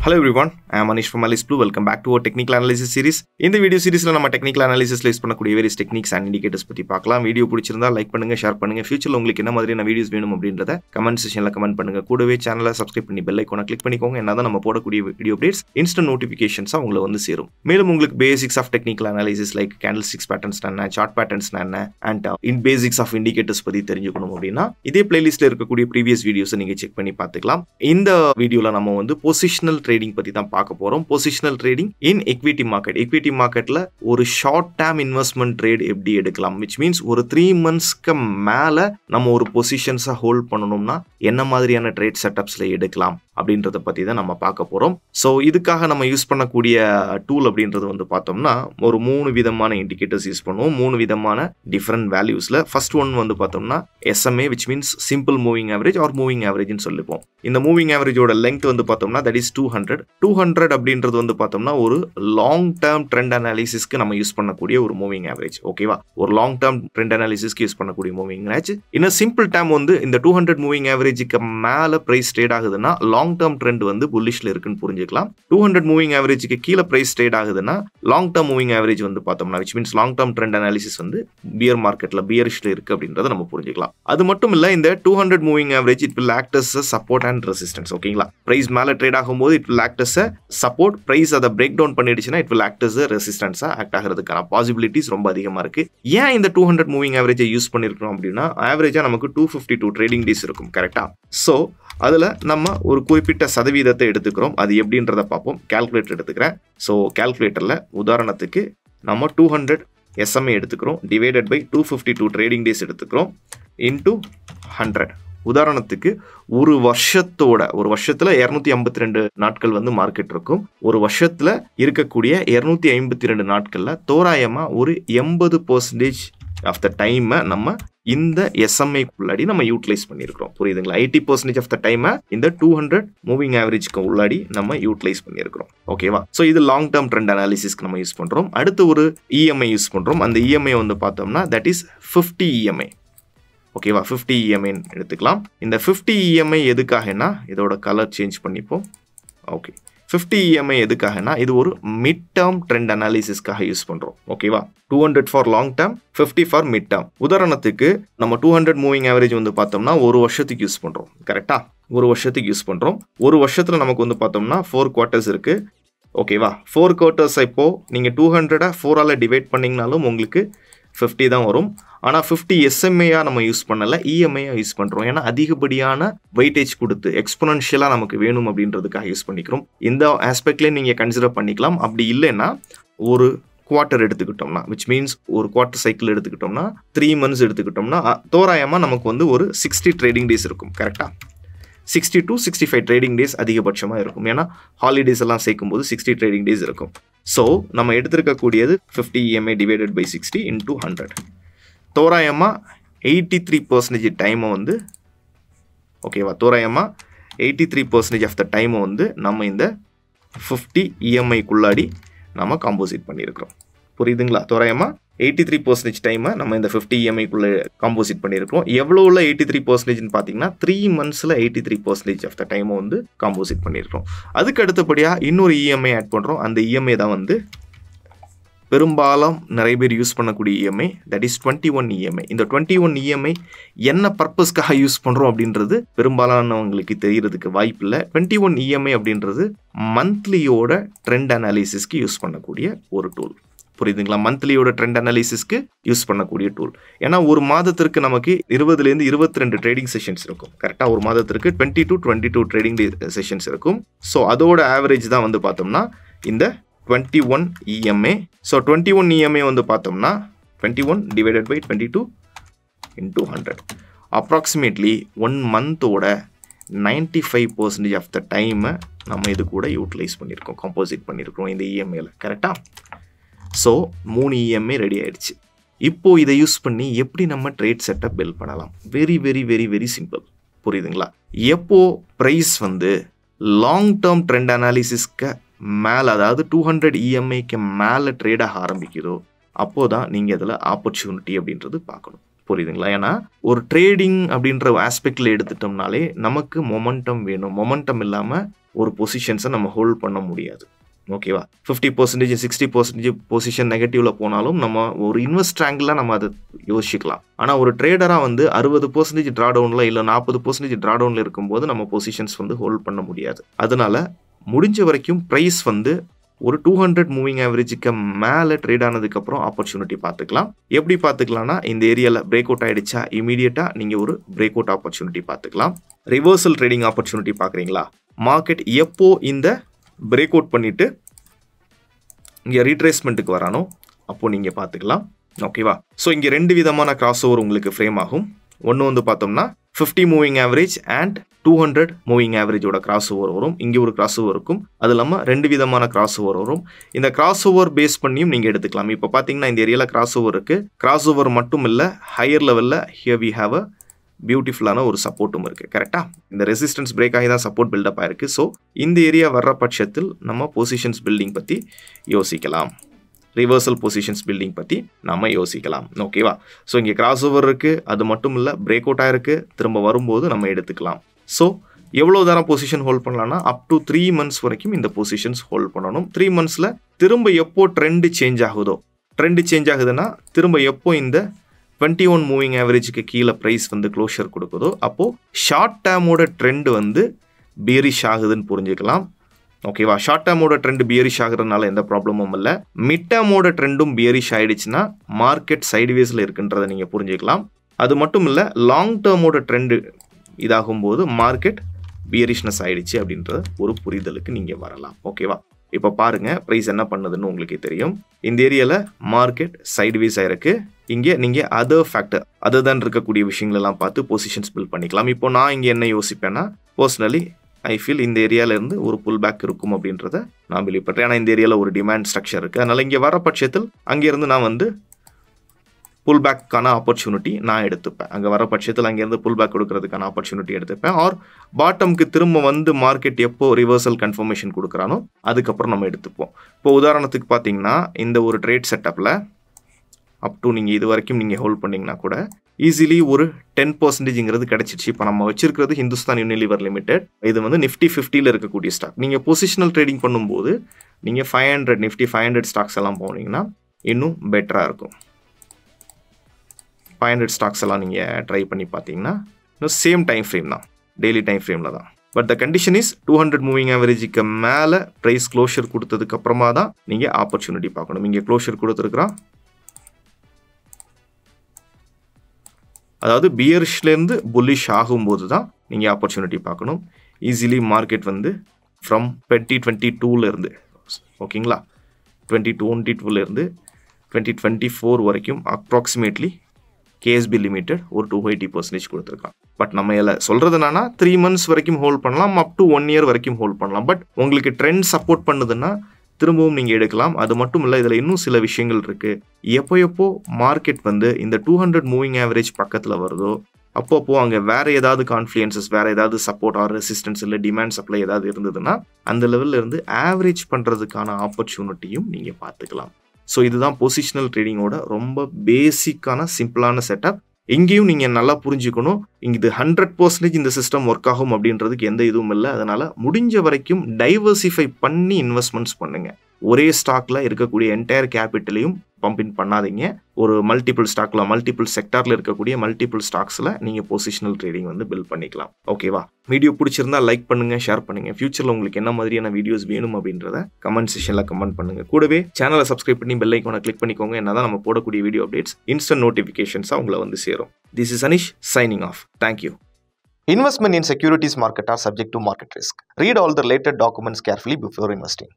Hello everyone, I am Manish from Alice Blue. Welcome back to our technical analysis series. In the video series, நம்ம technical analysis ல use பண்ணக்கூடிய various techniques and indicators பத்தி பார்க்கலாம். Video பிடிச்சிருந்தா like பண்ணுங்க, share பண்ணுங்க. ஃபியூச்சர்ல உங்களுக்கு என்ன மாதிரியான வீடியோஸ் வேணும் அப்படின்றத கமெண்ட் செக்ஷன்ல கமெண்ட் பண்ணுங்க. கூடவே சேனலை சப்ஸ்கிரைப் பண்ணி பெல் ஐகானை கிளிக் பண்ணிக்கோங்க. என்னதான் நம்ம போடக்கூடிய வீடியோ அப்டேட்ஸ் இன்ஸ்டன்ட் நோட்டிஃபிகேஷன்ஸா உங்களுக்கு வந்து சேரும். மேலும் உங்களுக்கு basics of technical analysis like candlesticks patterns என்ன, சார்ட் பேட்டர்ன்ஸ் என்ன and in basics of indicators பத்தி தெரிஞ்சுக்கணும் அப்படின்னா இதே பிளேலிஸ்ட்ல இருக்கக்கூடிய ப்ரீவியஸ் வீடியோஸை நீங்க செக் பண்ணி பார்த்துக்கலாம். இந்த வீடியோல நம்ம வந்து பொசிஷனல் ட்ரேடிங் பத்தி தான் பார்க்க போறோம். பொசிஷனல் ட்ரேடிங் இன் equity மார்க்கெட்ல ஒரு ஷார்ட் டேர்ம் இன்வெஸ்ட்மெண்ட் ட்ரேட் எப்படி எடுக்கலாம், which means ஒரு 3 monthsக்கு மேல நம்ம ஒரு பொசிஷன்ஸை ஹோல்ட் பண்ணணும்னா என்ன மாதிரியான ட்ரேட் செட்டப்ஸ்ல எடுக்கலாம் அப்படின்றத பத்தி தான் நம்ம பார்க்க போறோம். ஸோ இதுக்காக நம்ம யூஸ் பண்ணக்கூடிய டூல் அப்படின்றது வந்து பார்த்தோம்னா ஒரு 3 விதமான இண்டிகேட்டர்ஸ் யூஸ் பண்ணுவோம். 3 விதமான டிஃப்ரெண்ட் வேல்யூஸ்ல. ஃபர்ஸ்ட் ஒன் வந்து பார்த்தோம்னா SMA, which means simple moving average or moving ஆவரேஜ்னு சொல்லிப்போம். இந்த மூவிங் ஆவரேஜோட லெங்த் வந்து பார்த்தோம்னா தட் இஸ் 200 அப்படின்றது வந்து பார்த்தோம்னா ஒரு லாங் டேர்ம் ட்ரெண்ட் அனாலிசிஸ்க்கு நம்ம யூஸ் பண்ணக்கூடிய ஒரு மூவிங் ஆவரேஜ். ஓகேவா, ஒரு லாங் டேர்ம் ட்ரெண்ட் அனாலிசிஸ்க்கு யூஸ் பண்ணக்கூடிய மூவிங் ஆவரேஜ். இன்னும் சிம்பிள் டேர்ம் வந்து இந்த 200 மூவிங் ஆவரேஜுக்கு மேல பிரைஸ் ட்ரேட் ஆகுதுன்னா லாங் டேர்ம் ட்ரெண்ட் வந்து புல்லிஷ்ல இருக்குன்னு புரிஞ்சுக்கலாம். 200 மூவிங் ஆவரேஜுக்கு கீழே பிரைஸ் ட்ரேட் ஆகுதுன்னா லாங் டேர்ம் மூவிங் ஆவரேஜ் வந்து பார்த்தோம்னா which means long term trend analysis வந்து பியர் மார்க்கெட்ல பியரிஷ்ல இருக்கு அப்படின்றத நம்ம புரிஞ்சுக்கலாம். அது மட்டும் இல்ல, இந்த 200 moving average it will act as a support and resistance. ஓகேங்களா, பிரைஸ் மேல ட்ரேட் ஆகும்போது it will act as a support, price அதை பிரேக் டவுன் பண்ணிடுச்சுன்னா it will act as a ரெசிஸ்டன்ஸா ஆக்ட் ஆகிறதுக்கான பாசிபிலிட்டிஸ் ரொம்ப அதிகமா இருக்கு. ஏன் இந்த 200 மூவிங் ஆவரேஜை யூஸ் பண்ணிருக்கோம் அப்படின்னா ஆவரேஜா நமக்கு 252 ட்ரேடிங் டேஸ் இருக்கும். கரெக்டா? ஸோ அதில் நம்ம ஒரு குறிப்பிட்ட சதவீதத்தை எடுத்துக்கிறோம். அது எப்படின்றத பார்ப்போம். கால்குலேட்டர் எடுத்துக்கிறேன். ஸோ கால்குலேட்டரில் உதாரணத்துக்கு நம்ம 200 SMA எடுத்துக்கிறோம், டிவைடட் பை 252 ட்ரேடிங் டேஸ் எடுத்துக்கிறோம், இன்டூ 100. உதாரணத்துக்கு ஒரு வருஷத்துல 252 நாட்கள் வந்து மார்க்கெட் இருக்கும். ஒரு வருஷத்துல இருக்கக்கூடிய 252 நாட்கள்ல தோராயமா ஒரு 80% ஆஃப் த டைமை நம்ம இந்த SMA உள்ளாடி நம்ம யூட்டிலைஸ் பண்ணியிருக்கிறோம். புரியுதுங்களா? 80% ஆஃப் த டைமை இந்த 200 மூவிங் ஆவரேஜ்க்கு உள்ளாடி நம்ம யூட்டிலைஸ் பண்ணியிருக்கிறோம். ஓகேவா? ஸோ இது லாங் டேர்ம் ட்ரெண்ட் அனாலிசிஸ்க்கு நம்ம யூஸ் பண்றோம். அடுத்து ஒரு EMI யூஸ் பண்றோம். அந்த EMI வந்து பார்த்தோம்னா தட் இஸ் 50 EMI. ஓகேவா, 50 EMI எடுத்துக்கலாம். இந்த 50 EMI எதுக்காகனா இதோட கலர் சேஞ்ச் பண்ணிப்போம். ஓகே, 50 EMI எதுக்காகனா இது ஒரு மிட் டேர்ம் ட்ரெண்ட் அனாலிசிஸ்க்காக யூஸ் பண்றோம். ஓகேவா, 200 for long term, 50 for mid term. உதாரணத்துக்கு நம்ம 200 மூவிங் ஆவரேஜ் வந்து பார்த்தோம்னா ஒரு வருஷத்துக்கு யூஸ் பண்றோம். கரெக்டா? ஒரு வருஷத்துக்கு யூஸ் பண்றோம். ஒரு வருஷத்துல நமக்கு வந்து பார்த்தோம்னா 4 குவார்ட்டர்ஸ் இருக்கு. ஓகேவா, 4 குவார்ட்டர்ஸ் இப்போ நீங்க 200 4ஆல டிவைட் பண்ணீங்கனாலும் உங்களுக்கு 50 தான் வரும். ஆனால் 50 SMA நம்ம யூஸ் பண்ணல, EMI யூஸ் பண்ணுறோம். ஏன்னா அதிகப்படியான வெயிட்டேஜ் கொடுத்து எக்ஸ்பொனன்ஷியலாக நமக்கு வேணும் அப்படின்றதுக்காக யூஸ் பண்ணிக்கிறோம். இந்த ஆஸ்பெக்ட்லேயே நீங்கள் கன்சிடர் பண்ணிக்கலாம். அப்படி இல்லைன்னா ஒரு குவார்ட்டர் எடுத்துக்கிட்டோம்னா which மீன்ஸ் ஒரு குவார்ட்டர் சைக்கிள் எடுத்துக்கிட்டோம்னா 3 months எடுத்துக்கிட்டோம்னா தோராயமாக நமக்கு வந்து ஒரு 60 ட்ரேடிங் டேஸ் இருக்கும். கரெக்டாக 60 to 65 ட்ரேடிங் டேஸ் அதிகபட்சமாக இருக்கும். ஏன்னா ஹாலிடேஸ் எல்லாம் சேர்க்கும் போது 60 ட்ரேடிங் டேஸ் இருக்கும். ஸோ நம்ம எடுத்திருக்கக்கூடியது 50 EMI டிவைடட் பை 60 இன்டூ 100. தோராயமாக 83% டைமை வந்து ஓகேவா, தோராயமாக 83% ஆஃப் த டைமை வந்து நம்ம இந்த 50 EMIக்குள்ளாடி நம்ம காம்போசிட் பண்ணியிருக்கிறோம். புரியுதுங்களா? தோராயமாக 83% டைமை நம்ம இந்த 50 EMIக்குள்ளே காம்போசிட் பண்ணியிருக்கிறோம். எவ்வளோ உள்ள 83% பார்த்தீங்கன்னா 3 monthsல 83% ஆஃப் த டைமை வந்து காம்போசிட் பண்ணியிருக்கிறோம். அதுக்கு அடுத்தபடியாக இன்னொரு EMI ஆட் பண்ணுறோம். அந்த EMI தான் வந்து பெரும்பாலும் நிறைய பேர் யூஸ் பண்ணக்கூடிய EMI, தட் இஸ் 21 EMI. இந்த 21 EMI என்ன பர்பஸ்க்காக யூஸ் பண்ணுறோம் அப்படின்றது பெரும்பாலானவங்களுக்கு தெரியறதுக்கு வாய்ப்பு இல்லை. 21 EMI அப்படின்றது மந்த்லியோட ட்ரெண்ட் அனாலிசிஸ்க்கு யூஸ் பண்ணக்கூடிய ஒரு டூல். புரியுதுங்களா? மந்த்லியோட ட்ரெண்ட் அனாலிசிஸ்க்கு யூஸ் பண்ணக்கூடிய டூல். ஏன்னா ஒரு மாதத்திற்கு நமக்கு 20லேருந்து 22 ட்ரேடிங் செஷன்ஸ் இருக்கும். கரெக்டாக ஒரு மாதத்திற்கு 20 to 22 ட்ரேடிங் செஷன்ஸ் இருக்கும். ஸோ அதோட ஆவரேஜ் தான் வந்து பார்த்தோம்னா இந்த 21 EMI. ஸோ 21 EMI வந்து பார்த்தோம்னா 21 டிவைடட் பை 22 இன்டூ 100. அப்ராக்சிமேட்லி 1 மந்தோட 95% ஆஃப் த டைமை நம்ம இது கூட யூட்டிலைஸ் பண்ணியிருக்கோம், காம்போசிட் பண்ணியிருக்கோம் இந்த EMIல. கரெக்டாக? ஸோ 3 EMI ரெடி ஆயிடுச்சு. இப்போ இதை யூஸ் பண்ணி எப்படி நம்ம ட்ரேட் செட்டப் பில்ட் பண்ணலாம்? Very very very very simple. புரியுதுங்களா? எப்போ ப்ரைஸ் வந்து லாங் டேர்ம் ட்ரெண்ட் அனாலிசிஸ்க்கு மேலே, அதாவது 200 EMIக்கு மேலே ட்ரேட் ஆக ஆரம்பிக்குதோ அப்போதான் நீங்கள் இதில் ஆப்பர்ச்சுனிட்டி அப்படின்றது பார்க்கணும். புரியுதுங்களா? ஏன்னா ஒரு ட்ரேடிங் அப்படின்ற ஆஸ்பெக்டில் எடுத்துட்டோம்னாலே நமக்கு மொமெண்டம் வேணும். மொமெண்டம் இல்லாமல் ஒரு பொசிஷன்ஸை நம்ம ஹோல்ட் பண்ண முடியாது. ஓகேவா? 50% 60% பொசிஷன் நெகட்டிவ்ல போனாலும் நம்ம ஒரு இன்வெஸ்ட் ஆங்கிளில் நம்ம அதை யோசிக்கலாம். ஆனால் ஒரு ட்ரேடராக வந்து 60% ட்ரா டவுனில் இல்லை 40% ட்ரா டவுனில் இருக்கும்போது நம்ம பொசிஷன்ஸ் வந்து ஹோல்ட் பண்ண முடியாது. அதனால முடிஞ்ச வரைக்கும் ப்ரைஸ் வந்து ஒரு 200 மூவிங் ஆவரேஜுக்கு மேலே ட்ரேட் ஆனதுக்கப்புறம் ஆப்பர்ச்சுனிட்டி பார்த்துக்கலாம். எப்படி பார்த்துக்கலாம்னா, இந்த ஏரியாவில் பிரேக் அவுட் ஆகிடுச்சா இமீடியட்டாக நீங்கள் ஒரு பிரேக் அவுட் ஆப்பர்ச்சுனிட்டி பார்த்துக்கலாம். ரிவர்சல் ட்ரேடிங் ஆப்பர்ச்சுனிட்டி பார்க்குறீங்களா? மார்க்கெட் எப்போ இந்த பிரேக் அவுட் பண்ணிவிட்டு இங்கே ரீட்ரேஸ்மெண்ட்டுக்கு வரானோ அப்போது நீங்கள் பார்த்துக்கலாம். ஓகேவா? ஸோ இங்கே 2 விதமான கிராஸ் ஓவர் உங்களுக்கு ஃப்ரேம் ஆகும். ஒன்று வந்து பார்த்தோம்னா 50 மூவிங் ஆவரேஜ் அண்ட் 200 மூவிங் ஆவரேஜோட கிராஸ் ஓவர் வரும். இங்கே ஒரு கிராஸ் ஓவர் இருக்கும். அது இல்லாமல் 2 விதமான கிராஸ் ஓவர் வரும். இந்த கிராஸ் ஓவர் பேஸ் பண்ணியும் நீங்கள் எடுத்துக்கலாம். இப்போ பார்த்தீங்கன்னா இந்த ஏரியாவில் கிராஸ் ஓவர் இருக்குது. கிராஸ் ஓவர் மட்டும் இல்லை, ஹையர் லெவலில் ஹியர் வி ஹேவ் அ பியூட்டிஃபுல்லான ஒரு சப்போர்ட்டும் இருக்குது. கரெக்டாக இந்த ரெசிஸ்டன்ஸ் பிரேக் ஆகி தான் சப்போர்ட் பில்டப் ஆயிருக்கு. ஸோ இந்த ஏரியா வர்ற பட்சத்தில் நம்ம பொசிஷன்ஸ் பில்டிங் பற்றி யோசிக்கலாம். ரிவர்சல் பொசிஷன்ஸ் பில்டிங் பற்றி நம்ம யோசிக்கலாம். ஓகேவா? ஸோ இங்கே கிராஸ் ஓவர் இருக்குது. அது மட்டும் இல்லை, பிரேக் அவுட் ஆயிருக்கு. திரும்ப வரும்போது நம்ம எடுத்துக்கலாம். ஸோ எவ்வளோ தாரம் பொசிஷன் ஹோல்ட் பண்ணலாம்னா அப் டு 3 months வரைக்கும் இந்த பொசிஷன்ஸ் ஹோல்ட் பண்ணணும். 3 monthsல திரும்ப எப்போ ட்ரெண்டு சேஞ்ச் ஆகுதோ, ட்ரெண்டு சேஞ்ச் ஆகுதுன்னா திரும்ப எப்போ இந்த 21 மூவிங் ஆவரேஜுக்கு கீழே ப்ரைஸ் வந்து க்ளோஷர் கொடுக்குதோ அப்போது ஷார்ட் டேர்மோட ட்ரெண்டு வந்து பியரிஷ் ஆகுதுன்னு புரிஞ்சுக்கலாம். ஓகேவா? ஷார்ட் டேர்மோட ட்ரெண்ட் பியரிஷ் ஆகுறதுனால எந்த ப்ராப்ளமும் இல்லை. மிட் டேர்மோட ட்ரெண்டும் பியரிஷ் ஆகிடுச்சுன்னா மார்க்கெட் சைட்வேஸில் இருக்குன்றதை நீங்கள் புரிஞ்சுக்கலாம். அது மட்டும் இல்லை, லாங் டேர்மோட ட்ரெண்டு இதாகும்போது மார்க்கெட் பியரிஷ்னஸ் ஆகிடுச்சு அப்படின்ற ஒரு புரிதலுக்கு நீங்கள் வரலாம். ஓகேவா? இப்போ பாருங்கள் ப்ரைஸ் என்ன பண்ணுதுன்னு உங்களுக்கு தெரியும். இந்த ஏரியாவில் மார்க்கெட் சைட்வேஸ் ஆகிருக்கு. இங்கே நீங்கள் அதர் ஃபேக்டர் தான் இருக்கக்கூடிய விஷயங்களெல்லாம் பார்த்து பொசிஷன்ஸ் பில்ட் பண்ணிக்கலாம். இப்போ நான் இங்கே என்ன யோசிப்பேன்னா, பர்சனலி ஐ ஃபீல் இந்த ஏரியாவிலேருந்து ஒரு புல் பேக் இருக்கும் அப்படின்றத நான் பிலீவ் பண்ணுறேன். ஏன்னா இந்த ஏரியாவில் ஒரு டிமாண்ட் ஸ்ட்ரக்சர் இருக்குது. அதனால் இங்கே வர பட்சத்தில் அங்கேருந்து நான் வந்து புல் பேக்கான ஆப்பர்ச்சுனிட்டி நான் எடுத்துப்பேன். அங்கே வர பட்சத்தில் அங்கேருந்து புல் பேக் கொடுக்கறதுக்கான ஆப்பர்ச்சுனிட்டி எடுத்துப்பேன். ஆர் பாட்டம்க்கு திரும்ப வந்து மார்க்கெட் எப்போ ரிவர்சல் கன்ஃபர்மேஷன் கொடுக்குறானோ அதுக்கப்புறம் நம்ம எடுத்துப்போம். இப்போ உதாரணத்துக்கு பார்த்தீங்கன்னா இந்த ஒரு ட்ரேட் செட்டப்பில் அப் டு நீங்கள் இது வரைக்கும் நீங்கள் ஹோல்ட் பண்ணிங்கன்னா கூட ஈஸிலி ஒரு 10%ங்கிறது கிடச்சிச்சு. இப்போ நம்ம வச்சிருக்கிறது ஹிந்துஸ்தான் யூனிலிவர் லிமிடெட். இது வந்து நிஃப்டி 50ல் இருக்கக்கூடிய ஸ்டாக். நீங்கள் பொசிஷனல் ட்ரேடிங் பண்ணும்போது நீங்கள் 500 நிஃப்டி 500 ஸ்டாக்ஸ் எல்லாம் போனீங்கன்னா இன்னும் பெட்டராக இருக்கும். 500 ஸ்டாக்ஸ் எல்லாம் நீங்கள் ட்ரை பண்ணி பார்த்தீங்கன்னா இன்னும் சேம் டைம் ஃப்ரேம் தான், டெய்லி டைம் ஃப்ரேமில் தான். But the condition is 200 moving ஆவரேஜுக்கு மேலே ப்ரைஸ் க்ளோஷர் கொடுத்ததுக்கு அப்புறமா தான் நீங்கள் ஆப்பர்ச்சுனிட்டி பார்க்கணும். இங்கே க்ளோஷர் கொடுத்துருக்குறான். அதாவது பியரிஷ்லேருந்து புல்லிஷ் ஆகும்போது தான் நீங்கள் ஆப்பர்ச்சுனிட்டி பார்க்கணும். ஈஸிலி மார்க்கெட் வந்து ஃப்ரம் 2022லேருந்து ஓகேங்களா, 2022லேருந்து 2024 வரைக்கும் அப்ராக்சிமேட்லி கேஎஸ்பி லிமிடெட் ஒரு 280% கொடுத்துருக்கான். பட் நம்ம இதில் சொல்கிறது என்னன்னா 3 months வரைக்கும் ஹோல்ட் பண்ணலாம், அப் டு 1 year வரைக்கும் ஹோல்ட் பண்ணலாம். பட் உங்களுக்கு ட்ரெண்ட் சப்போர்ட் பண்ணுதுன்னா திரும்பவும் நீங்கள் எடுக்கலாம். அது மட்டும் இல்லை, இதில் இன்னும் சில விஷயங்கள் இருக்குது. எப்போ மார்க்கெட் வந்து இந்த 200 மூவிங் ஆவரேஜ் பக்கத்தில் வருதோ அப்போ அங்கே வேறு ஏதாவது கான்ஃப்ளூயன்சஸ், வேறு ஏதாவது சப்போர்ட் ஆர் ரெசிஸ்டன்ஸ் இல்லை டிமாண்ட் சப்ளை ஏதாவது இருந்ததுன்னா அந்த லெவலில் இருந்து ஆவரேஜ் பண்ணுறதுக்கான ஆப்பர்ச்சுனிட்டியும் நீங்கள் பார்த்துக்கலாம். ஸோ இதுதான் பொசிஷனல் ட்ரேடிங்கோட ரொம்ப பேசிக்கான சிம்பிளான செட்டப். எங்கேயும் நீங்கள் நல்லா புரிஞ்சுக்கணும், இது 100% இந்த சிஸ்டம் ஒர்க் ஆகும் அப்படின்றதுக்கு எந்த இதுவும் இல்லை. அதனால் முடிஞ்ச வரைக்கும் டைவர்சிஃபை பண்ணி இன்வெஸ்ட்மெண்ட்ஸ் பண்ணுங்கள். ஒரே ஸ்டாக்கில் இருக்கக்கூடிய என்டையர் கேபிட்டலையும் பம்பின் பண்ணாதீங்க. ஒரு மல்டிபிள் ஸ்டாக்ல மல்டிபிள் செக்டாரில் இருக்கக்கூடிய மல்டிபிள் ஸ்டாக்ஸில் நீங்கள் பொசிஷனல் ட்ரேடிங் வந்து பில்ட் பண்ணிக்கலாம். ஓகேவா? வீடியோ பிடிச்சிருந்தா லைக் பண்ணுங்கள், ஷேர் பண்ணுங்கள். ஃபியூச்சரில் உங்களுக்கு என்ன மாதிரியான வீடியோஸ் வேணும் அப்படின்றத கமெண்ட் செக்ஷனில் கமெண்ட் பண்ணுங்கள். கூடவே சேனலை சப்ஸ்கிரைப் பண்ணி பெல் ஐக்கானை கிளிக் பண்ணிக்கோங்க. என்னதான் நம்ம போடக்கூடிய வீடியோ அப்டேட்ஸ் இன்ஸ்டன்ட் நோட்டிஃபிகேஷன்ஸாக உங்களை வந்து சேரும். This is Anish signing off. Thank you. Investment in securities market are subject to market risk. Read all the related documents carefully before investing.